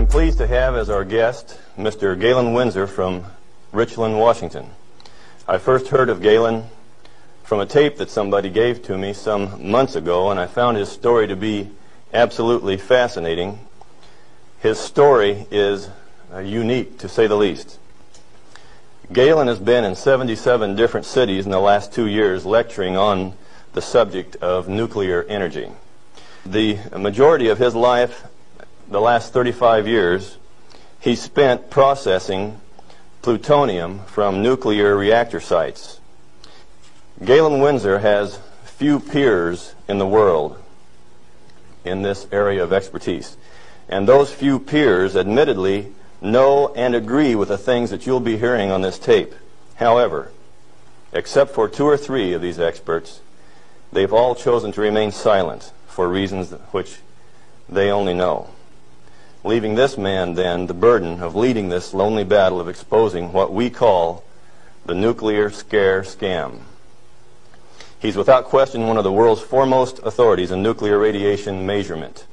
I'm pleased to have as our guest Mr. Galen Windsor from Richland, Washington. I first heard of Galen from a tape that somebody gave to me some months ago, and I found his story to be absolutely fascinating. His story is unique, to say the least. Galen has been in 77 different cities in the last 2 years lecturing on the subject of nuclear energy. The majority of his life, the last 35 years, he spent processing plutonium from nuclear reactor sites. Galen Windsor has few peers in the world in this area of expertise. And those few peers admittedly know and agree with the things that you'll be hearing on this tape. However, except for 2 or 3 of these experts, they've all chosen to remain silent for reasons which they only know, leaving this man then the burden of leading this lonely battle of exposing what we call the nuclear scare scam. He's without question one of the world's foremost authorities in nuclear radiation measurement,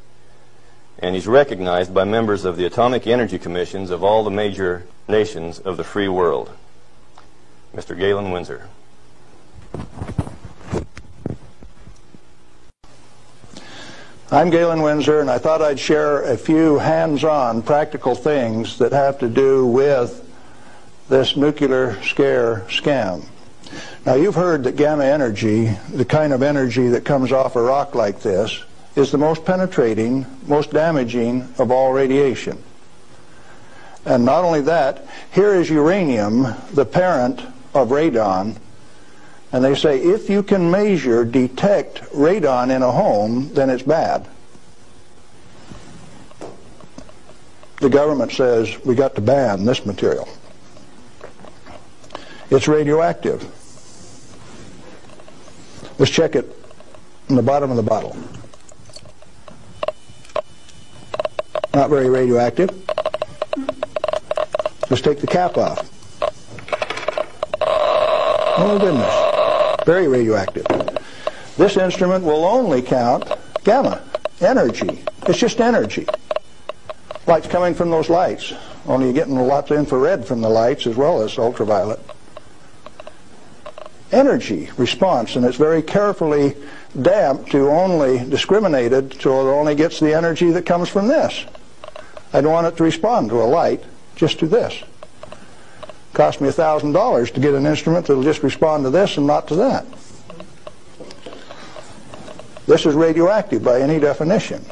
and he's recognized by members of the Atomic Energy Commissions of all the major nations of the free world. Mr. Galen Windsor. I'm Galen Windsor, and I thought I'd share a few hands-on practical things that have to do with this nuclear scare scam. Now, you've heard that gamma energy, the kind of energy that comes off a rock like this, is the most penetrating, most damaging of all radiation. And not only that, here is uranium, the parent of radon, and they say if you can measure, detect radon in a home, then it's bad. The government says we got to ban this material. It's radioactive. Let's check it in the bottom of the bottle. Not very radioactive. Let's take the cap off. Oh goodness, very radioactive. This instrument will only count gamma, energy. It's just energy. Light's coming from those lights, only you're getting lots of infrared from the lights as well as ultraviolet. Energy response, and it's very carefully damped to only discriminated so it only gets the energy that comes from this. I don't want it to respond to a light, just to this. Cost me $1,000 to get an instrument that'll just respond to this and not to that. This is radioactive by any definition.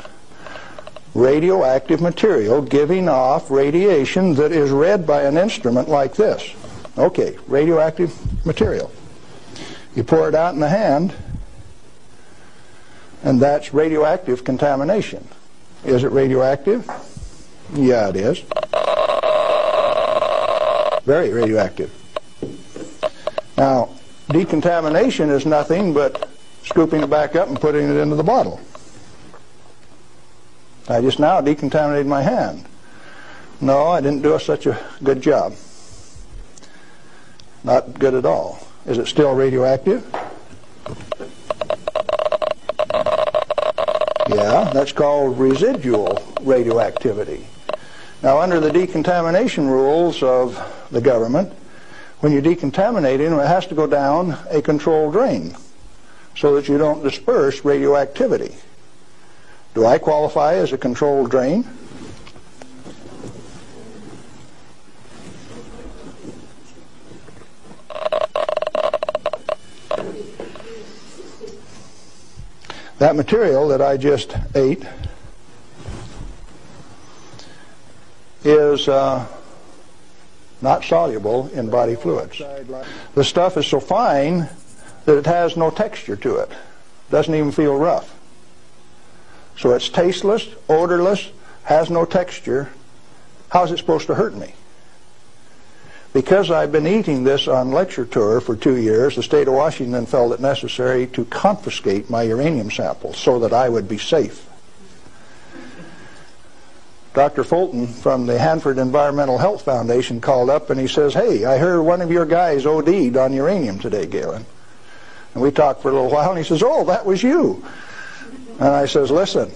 Radioactive material giving off radiation that is read by an instrument like this. Okay, radioactive material. You pour it out in the hand, and that's radioactive contamination. Is it radioactive? Yeah, it is. Very radioactive. Now, decontamination is nothing but scooping it back up and putting it into the bottle. I just now decontaminated my hand. No, I didn't do such a good job. Not good at all. Is it still radioactive? Yeah, that's called residual radioactivity. Now, under the decontamination rules of the government, when you decontaminate it has to go down a controlled drain so that you don't disperse radioactivity. Do I qualify as a controlled drain? That material that I just ate is not soluble in body fluids. The stuff is so fine that it has no texture to it. Doesn't even feel rough. So it's tasteless, odorless, has no texture. How is it supposed to hurt me? Because I've been eating this on lecture tour for 2 years, the state of Washington felt it necessary to confiscate my uranium samples so that I would be safe. Dr. Fulton from the Hanford Environmental Health Foundation called up and he says, "Hey, I heard one of your guys OD'd on uranium today, Galen." And we talked for a little while and he says, "Oh, that was you." And I says, "Listen,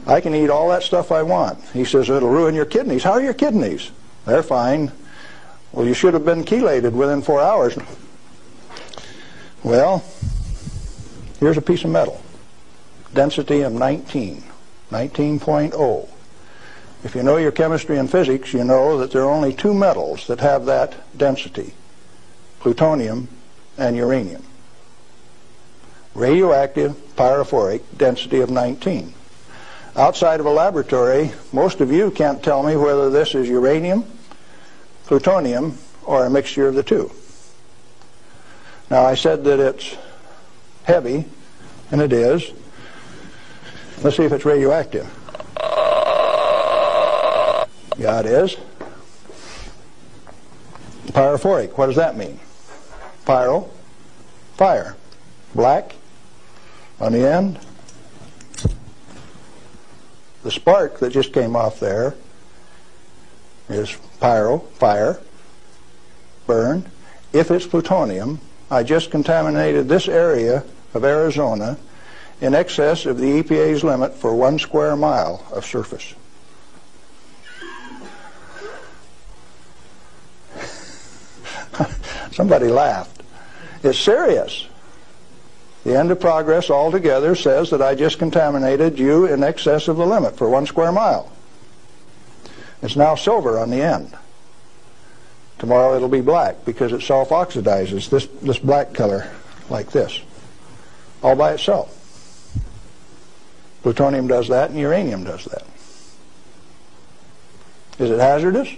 I can eat all that stuff I want. He says, it'll ruin your kidneys. How are your kidneys? They're fine. Well, you should have been chelated within 4 hours. Well, here's a piece of metal. Density of 19.0. If you know your chemistry and physics, you know that there are only two metals that have that density: plutonium and uranium. Radioactive, pyrophoric, density of 19. Outside of a laboratory, most of you can't tell me whether this is uranium, plutonium, or a mixture of the two. Now, I said that it's heavy, and it is. Let's see if it's radioactive. Yeah, it is. Pyrophoric, what does that mean? Pyro, fire. Black on the end. The spark that just came off there is pyro, fire, burn. If it's plutonium, I just contaminated this area of Arizona in excess of the EPA's limit for 1 square mile of surface. Somebody laughed. It's serious. The end of progress altogether says that I just contaminated you in excess of the limit for 1 square mile. It's now silver on the end. Tomorrow it'll be black because it self-oxidizes, this black color, like this, all by itself. Plutonium does that and uranium does that. Is it hazardous?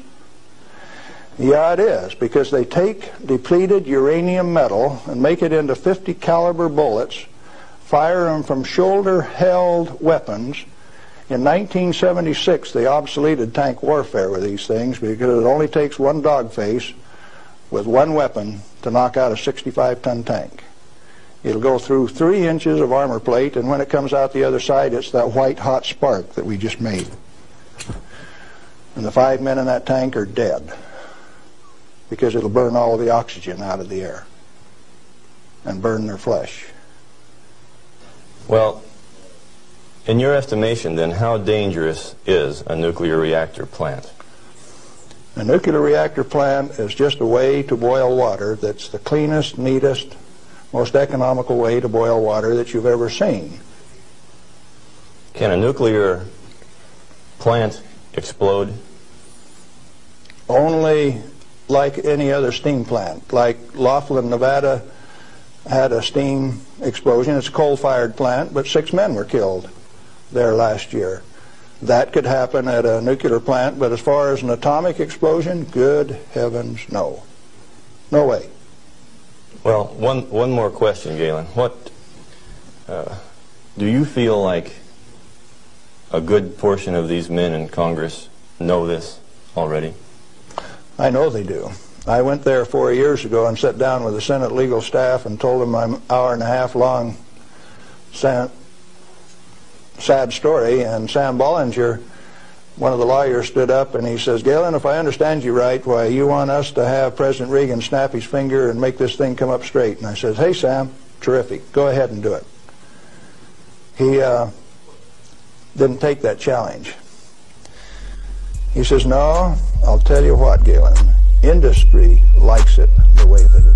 Yeah, it is, because they take depleted uranium metal and make it into 50 caliber bullets, fire them from shoulder-held weapons. In 1976, they obsoleted tank warfare with these things because it only takes one dog face with one weapon to knock out a 65-ton tank. It'll go through 3 inches of armor plate, and when it comes out the other side, it's that white hot spark that we just made. And the 5 men in that tank are dead, because it'll burn all of the oxygen out of the air and burn their flesh. Well, in your estimation, then, how dangerous is a nuclear reactor plant? A nuclear reactor plant is just a way to boil water that's the cleanest, neatest, most economical way to boil water that you've ever seen. Can a nuclear plant explode? Only like any other steam plant. Like Laughlin, Nevada had a steam explosion. It's a coal-fired plant, but 6 men were killed there last year. That could happen at a nuclear plant, but as far as an atomic explosion, good heavens, no. No way. Well, one more question, Galen. What do you feel like a good portion of these men in Congress know this already? I know they do. I went there 4 years ago and sat down with the Senate legal staff and told them my hour-and-a-half-long sad story, and Sam Bollinger, one of the lawyers, stood up and he says, Galen, if I understand you right, why, you want us to have President Reagan snap his finger and make this thing come up straight. And I says, hey, Sam, terrific. Go ahead and do it. He didn't take that challenge. He says, no, I'll tell you what, Galen, industry likes it the way that it is.